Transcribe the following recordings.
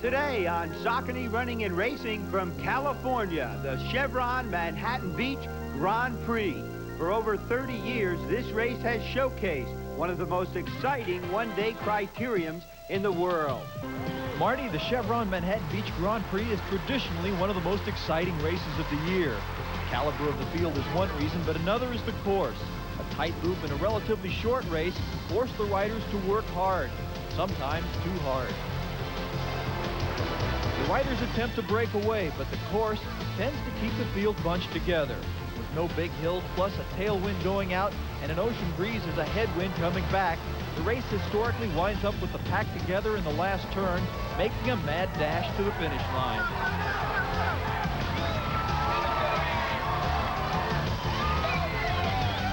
Today on Saucony Running and Racing from California, the Chevron Manhattan Beach Grand Prix. For over 30 years, this race has showcased one of the most exciting one-day criteriums in the world. Marty, the Chevron Manhattan Beach Grand Prix is traditionally one of the most exciting races of the year. The caliber of the field is one reason, but another is the course. A tight loop and a relatively short race force the riders to work hard, sometimes too hard. The riders attempt to break away, but the course tends to keep the field bunched together. With no big hills, plus a tailwind going out and an ocean breeze as a headwind coming back, the race historically winds up with the pack together in the last turn, making a mad dash to the finish line.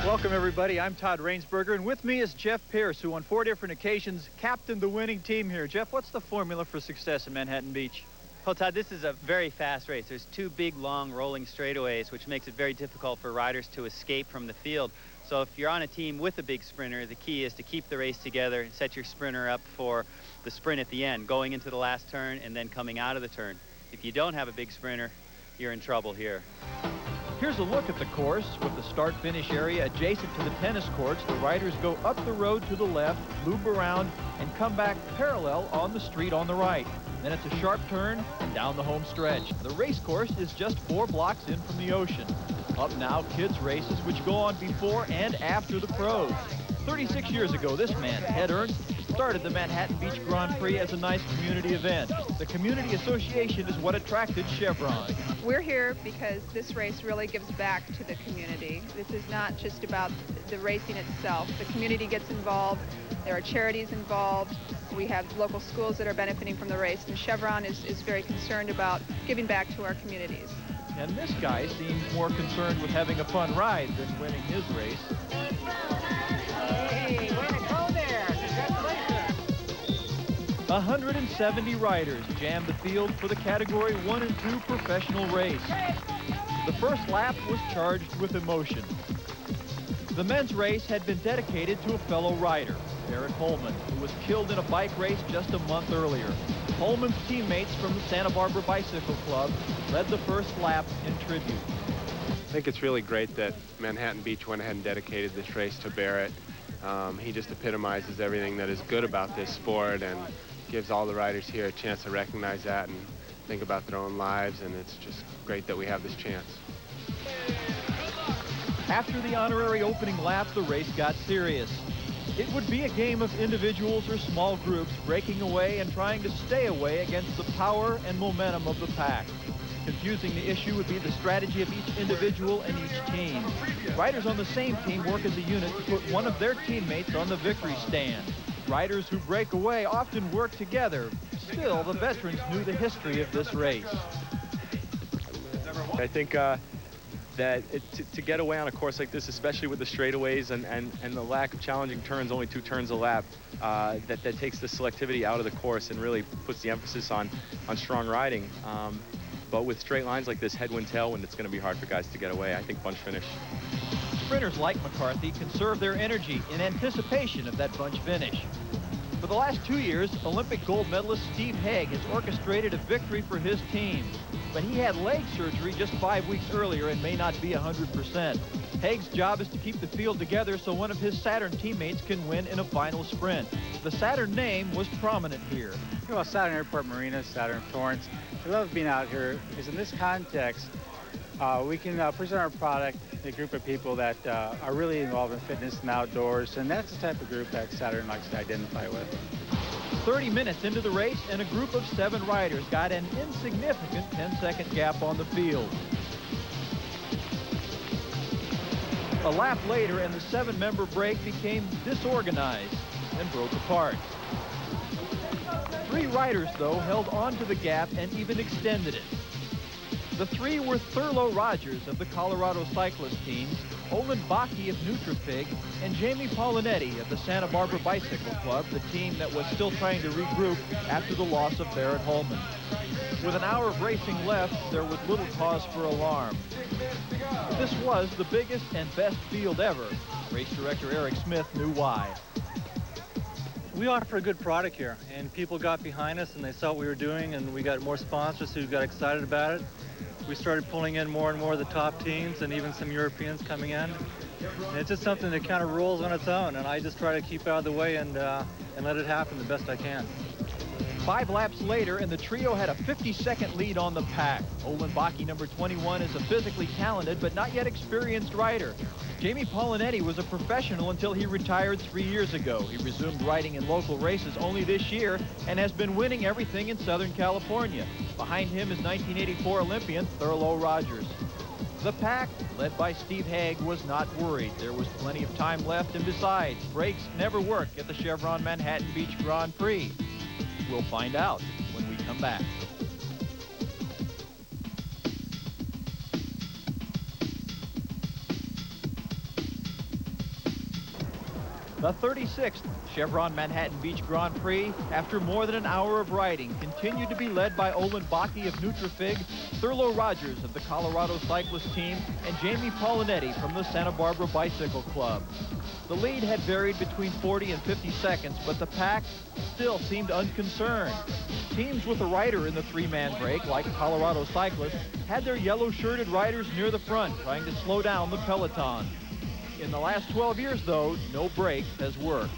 Welcome, everybody. I'm Todd Rainsberger, and with me is Jeff Pierce, who on 4 different occasions captained the winning team here. Jeff, what's the formula for success in Manhattan Beach? Well, Todd, this is a very fast race. There's two big, long, rolling straightaways, which makes it very difficult for riders to escape from the field. So if you're on a team with a big sprinter, the key is to keep the race together and set your sprinter up for the sprint at the end, going into the last turn and then coming out of the turn. If you don't have a big sprinter, you're in trouble here. Here's a look at the course. With the start-finish area adjacent to the tennis courts, the riders go up the road to the left, loop around, and come back parallel on the street on the right. Then it's a sharp turn and down the home stretch. The race course is just 4 blocks in from the ocean. Up now, kids' races, which go on before and after the pros. 36 years ago, this man, Ted Ernst, started the Manhattan Beach Grand Prix as a nice community event. The community association is what attracted Chevron. We're here because this race really gives back to the community. This is not just about the racing itself. The community gets involved. There are charities involved. We have local schools that are benefiting from the race, and Chevron is very concerned about giving back to our communities. And this guy seems more concerned with having a fun ride than winning his race. Hey, way to go there! Congratulations! 170 riders jammed the field for the Category 1 and 2 professional race. The first lap was charged with emotion. The men's race had been dedicated to a fellow rider, Barret Holeman, who was killed in a bike race just a month earlier. Holeman's teammates from the Santa Barbara Bicycle Club led the first lap in tribute. I think it's really great that Manhattan Beach went ahead and dedicated this race to Barret. He just epitomizes everything that is good about this sport and gives all the riders here a chance to recognize that and think about their own lives, and it's just great that we have this chance. After the honorary opening lap, the race got serious. It would be a game of individuals or small groups breaking away and trying to stay away against the power and momentum of the pack. Confusing the issue would be the strategy of each individual and each team. Riders on the same team work as a unit to put one of their teammates on the victory stand. Riders who break away often work together. Still, the veterans knew the history of this race. I think that to get away on a course like this, especially with the straightaways and the lack of challenging turns, only 2 turns a lap, that takes the selectivity out of the course and really puts the emphasis on strong riding. But with straight lines like this, headwind, tailwind, it's going to be hard for guys to get away. I think bunch finish. Sprinters like McCarthy conserve their energy in anticipation of that bunch finish. For the last 2 years, Olympic gold medalist Steve Hague has orchestrated a victory for his team. But he had leg surgery just 5 weeks earlier and may not be 100%. Hague's job is to keep the field together so one of his Saturn teammates can win in a final sprint. The Saturn name was prominent here. Well, Saturn Airport Marina, Saturn Torrance. I love being out here because in this context, we can present our product to a group of people that are really involved in fitness and outdoors, and that's the type of group that Saturn likes to identify with. 30 minutes into the race, and a group of 7 riders got an insignificant 10-second gap on the field. A lap later, and the 7-member break became disorganized and broke apart. 3 riders, though, held on to the gap and even extended it. The 3 were Thurlow Rogers of the Colorado cyclist teams, Olin Bakke of Nutrafig, and Jamie Paolinetti of the Santa Barbara Bicycle Club, the team that was still trying to regroup after the loss of Barret Holeman. With an hour of racing left, there was little cause for alarm. This was the biggest and best field ever. Race director Eric Smith knew why. We offer a good product here, and people got behind us and they saw what we were doing, and we got more sponsors who got excited about it. We started pulling in more and more of the top teams and even some Europeans coming in. And it's just something that kind of rolls on its own, and I just try to keep out of the way and let it happen the best I can. 5 laps later, and the trio had a 50-second lead on the pack. Olin Bakke, number 21, is a physically talented but not yet experienced rider. Jamie Paolinetti was a professional until he retired 3 years ago. He resumed riding in local races only this year and has been winning everything in Southern California. Behind him is 1984 Olympian Thurlow Rogers. The pack, led by Steve Haig, was not worried. There was plenty of time left, and besides, brakes never work at the Chevron Manhattan Beach Grand Prix. We'll find out when we come back. The 36th Chevron Manhattan Beach Grand Prix, after more than an hour of riding, continued to be led by Olin Bakke of Nutrafig, Thurlow Rogers of the Colorado Cyclist Team, and Jamie Paolinetti from the Santa Barbara Bicycle Club. The lead had varied between 40 and 50 seconds, but the pack still seemed unconcerned. Teams with a rider in the 3-man break, like Colorado Cyclists, had their yellow-shirted riders near the front, trying to slow down the peloton. In the last 12 years, though, no break has worked.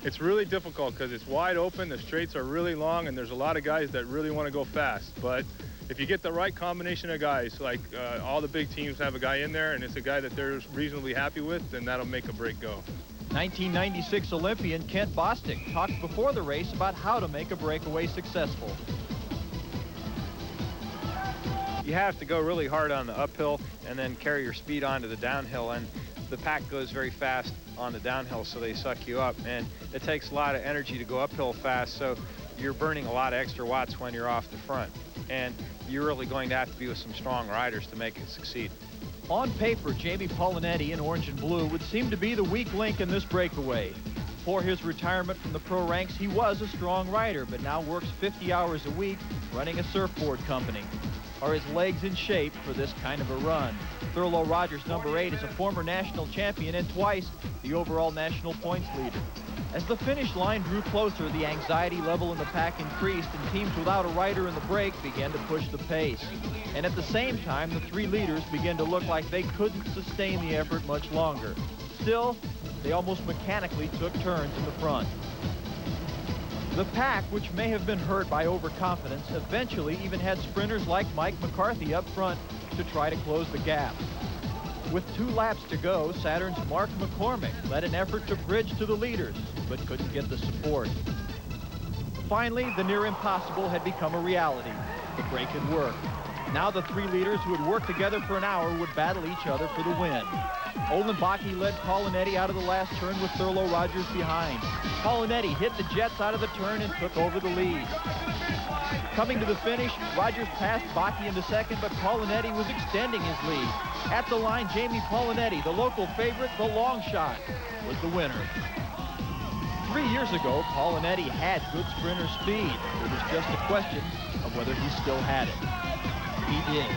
It's really difficult because it's wide open, the straights are really long, and there's a lot of guys that really want to go fast. But if you get the right combination of guys, like all the big teams have a guy in there, and it's a guy that they're reasonably happy with, then that'll make a break go. 1996 Olympian Kent Bostic talked before the race about how to make a breakaway successful. You have to go really hard on the uphill and then carry your speed onto the downhill, and the pack goes very fast on the downhill, so they suck you up, and it takes a lot of energy to go uphill fast, so you're burning a lot of extra watts when you're off the front, and you're really going to have to be with some strong riders to make it succeed. On paper, Jamie Paolinetti in orange and blue would seem to be the weak link in this breakaway. Before his retirement from the pro ranks, he was a strong rider, but now works 50 hours a week running a surfboard company. Are his legs in shape for this kind of a run? Thurlow Rogers, number 8, is a former national champion and twice the overall national points leader. As the finish line drew closer, the anxiety level in the pack increased, and teams without a rider in the break began to push the pace. And at the same time, the 3 leaders began to look like they couldn't sustain the effort much longer. Still, they almost mechanically took turns in the front. The pack, which may have been hurt by overconfidence, eventually even had sprinters like Mike McCarthy up front to try to close the gap. With 2 laps to go, Saturn's Mark McCormick led an effort to bridge to the leaders, but couldn't get the support. Finally, the near impossible had become a reality. The break had worked. Now the 3 leaders who had worked together for an hour would battle each other for the win. Olin Bakke led Paolinetti out of the last turn with Thurlow Rogers behind. Paolinetti hit the jets out of the turn and took over the lead. Coming to the finish, Rogers passed Bakke into second, but Paolinetti was extending his lead. At the line, Jamie Paolinetti, the local favorite, the long shot, was the winner. 3 years ago, Paolinetti had good sprinter speed. It was just a question of whether he still had it. He did.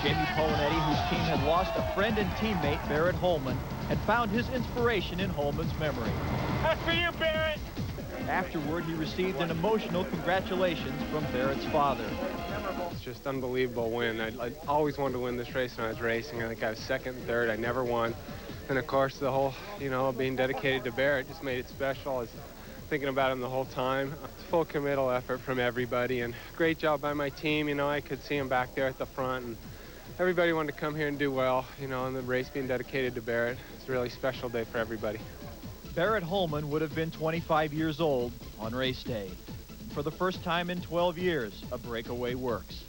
Jamie Paolinetti, whose team had lost a friend and teammate, Barret Holeman, had found his inspiration in Holeman's memory. That's for you, Barret! Afterward, he received an emotional congratulations from Barrett's father. It's just unbelievable win. I always wanted to win this race when I was racing. I think I was second and third. I never won. And of course, the whole, being dedicated to Barret just made it special. I was thinking about him the whole time. It's full committal effort from everybody, and great job by my team. I could see him back there at the front, and everybody wanted to come here and do well, and the race being dedicated to Barret. It's a really special day for everybody. Barret Holeman would have been 25 years old on race day. For the first time in 12 years, a breakaway works.